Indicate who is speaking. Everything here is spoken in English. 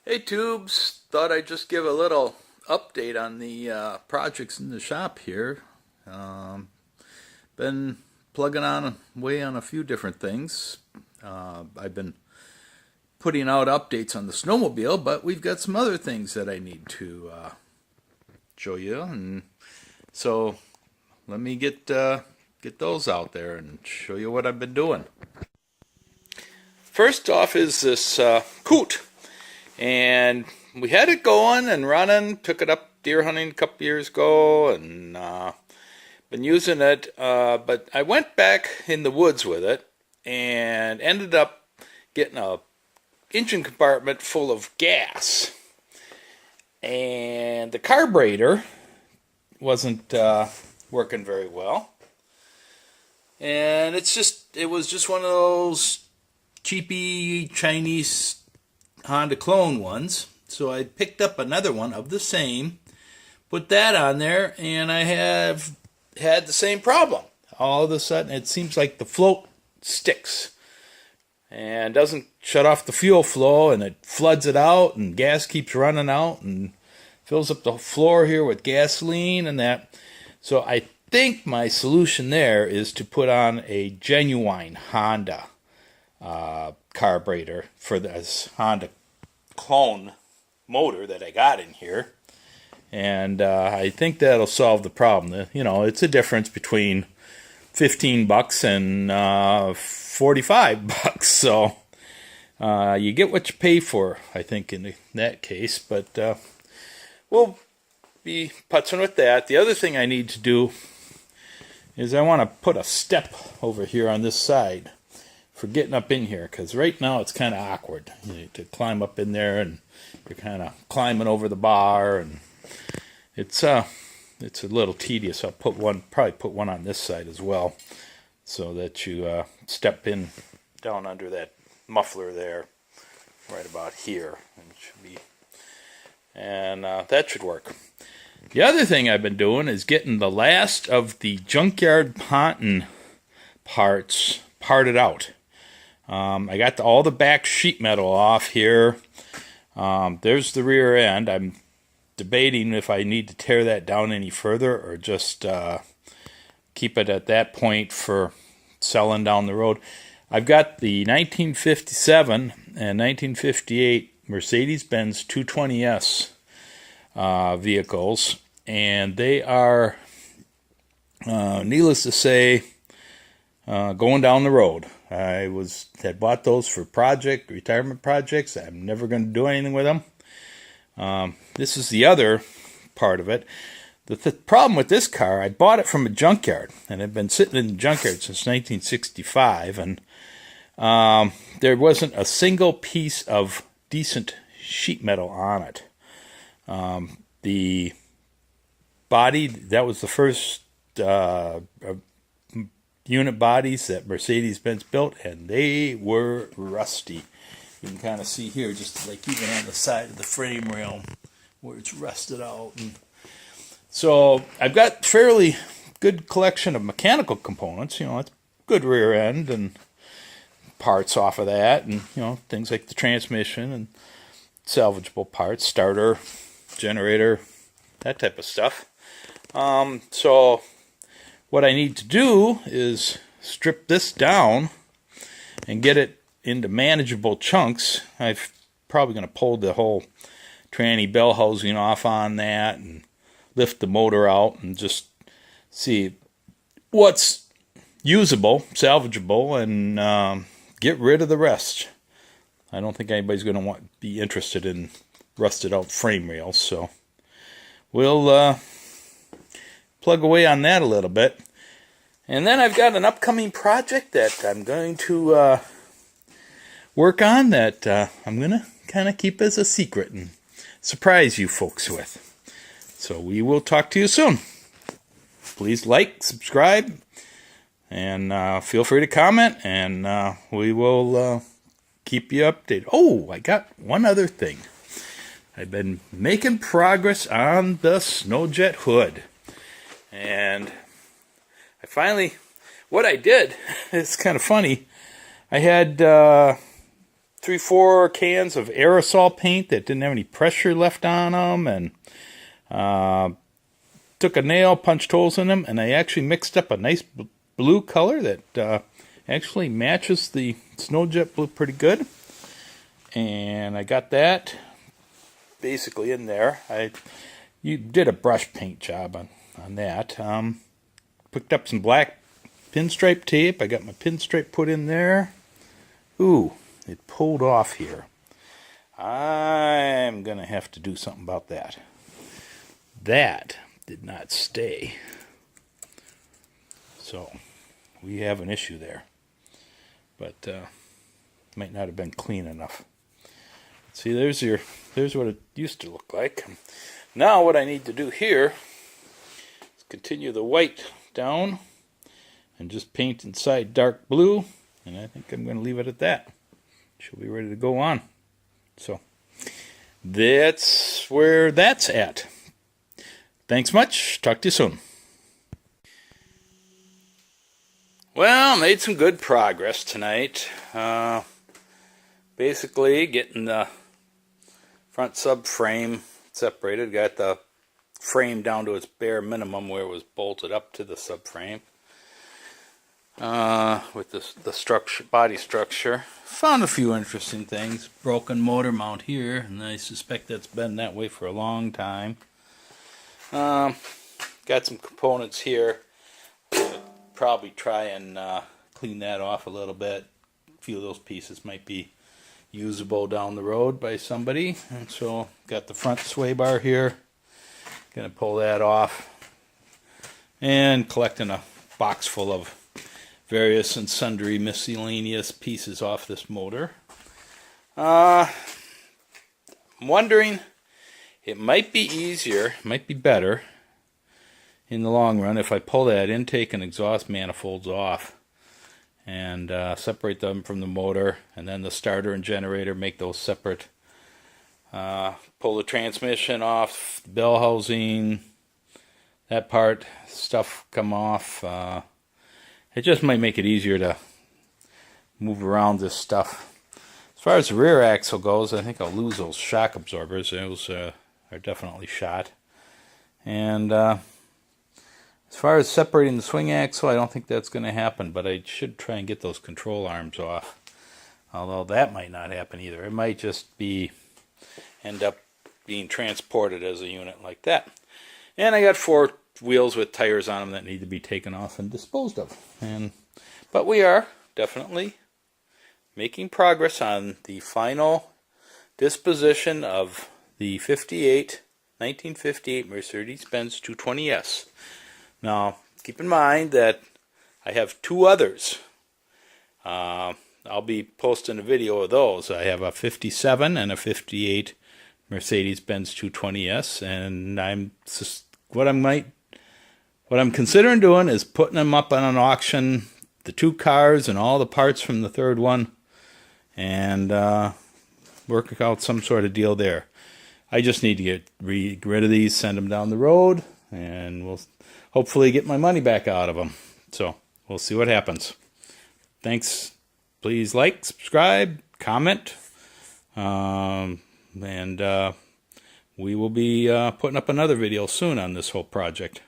Speaker 1: Hey Tubes, thought I'd just give a little update on the projects in the shop here. Um, been plugging on away on a few different things. I've been putting out updates on the snowmobile, but we've got some other things that I need to show you, and so let me get those out there and show you what I've been doing. First off is this Coot. And we had it going and running, took it up deer hunting a couple years ago, and been using it. But I went back in the woods with it and ended up getting a engine compartment full of gas. And the carburetor wasn't working very well. And it was just one of those cheapy Chinese Honda clone ones. So I picked up another one of the same, put that on there, and I have had the same problem. All of a sudden it seems like the float sticks and doesn't shut off the fuel flow, and it floods it out, and gas keeps running out and fills up the floor here with gasoline and that. So I think my solution there is to put on a genuine Honda carburetor for this Honda clone motor that I got in here, and I think that'll solve the problem. You know, it's a difference between $15 and $45, so you get what you pay for, I think, in that case. But we'll be putzing with that. The other thing I need to do is I want to put a step over here on this side for getting up in here, because right now it's kind of awkward. You need to climb up in there, and you're kind of climbing over the bar, and it's a little tedious. I'll probably put one on this side as well, so that you step in down under that muffler there, right about here, and it should be, and that should work. The other thing I've been doing is getting the last of the junkyard ponton parts parted out. I got all the back sheet metal off here. There's the rear end. I'm debating if I need to tear that down any further or just keep it at that point for selling down the road. I've got the 1957 and 1958 Mercedes-Benz 220S vehicles, and they are, needless to say, going down the road. I had bought those for retirement projects. I'm never going to do anything with them. This is the other part of it. The problem with this car, I bought it from a junkyard, and I've been sitting in the junkyard since 1965, and there wasn't a single piece of decent sheet metal on it. The body, that was the first unit bodies that Mercedes-Benz built, and they were rusty. You can kind of see here, just like even on the side of the frame rail, where it's rusted out. And so I've got fairly good collection of mechanical components. You know, it's good rear end and parts off of that, and you know, things like the transmission and salvageable parts, starter, generator, that type of stuff. So what I need to do is strip this down and get it into manageable chunks. I'm probably going to pull the whole tranny bell housing off on that and lift the motor out and just see what's usable, salvageable, and get rid of the rest. I don't think anybody's going to be interested in rusted out frame rails, so we'll plug away on that a little bit. And then I've got an upcoming project that I'm going to work on that I'm going to kind of keep as a secret and surprise you folks with. So we will talk to you soon. Please like, subscribe, and feel free to comment, and we will keep you updated. Oh, I got one other thing. I've been making progress on the Sno-Jet hood. And I finally, what I did, it's kind of funny, I had 3-4 cans of aerosol paint that didn't have any pressure left on them, and took a nail, punched holes in them, and I actually mixed up a nice blue color that actually matches the Sno-Jet blue pretty good. And I got that basically in there. You did a brush paint job on that. Picked up some black pinstripe tape. I got my pinstripe put in there. Ooh, it pulled off here. I'm going to have to do something about that. That did not stay. So, we have an issue there. But, might not have been clean enough. See, there's what it used to look like. Now what I need to do here is continue the white down and just paint inside dark blue, and I think I'm going to leave it at that. She'll be ready to go on. So that's where that's at. Thanks much. Talk to you soon. Well, made some good progress tonight. Basically getting the front subframe separated. Got the frame down to its bare minimum where it was bolted up to the subframe. With the structure, body structure. Found a few interesting things. Broken motor mount here, and I suspect that's been that way for a long time. Got some components here. I'll probably try and clean that off a little bit. A few of those pieces might be usable down the road by somebody. And so got the front sway bar here. Gonna pull that off and collecting a box full of various and sundry miscellaneous pieces off this motor. I'm wondering, it might be easier, might be better in the long run if I pull that intake and exhaust manifolds off and separate them from the motor, and then the starter and generator, make those separate. Pull the transmission off, the bell housing, that part, stuff come off. It just might make it easier to move around this stuff. As far as the rear axle goes, I think I'll lose those shock absorbers. Those are definitely shot. And as far as separating the swing axle, I don't think that's going to happen, but I should try and get those control arms off. Although that might not happen either. It might just end up being transported as a unit like that. And I got 4 wheels with tires on them that need to be taken off and disposed of. But we are definitely making progress on the final disposition of the 1958 Mercedes-Benz 220S. Now, keep in mind that I have 2 others. I'll be posting a video of those. I have a 57 and a 58 Mercedes-Benz 220S, and what I'm considering doing is putting them up on an auction, the 2 cars and all the parts from the 3rd one, and work out some sort of deal there. I just need to get rid of these, send them down the road, and we'll hopefully get my money back out of them. So we'll see what happens. Thanks. Please like, subscribe, comment, and we will be putting up another video soon on this whole project.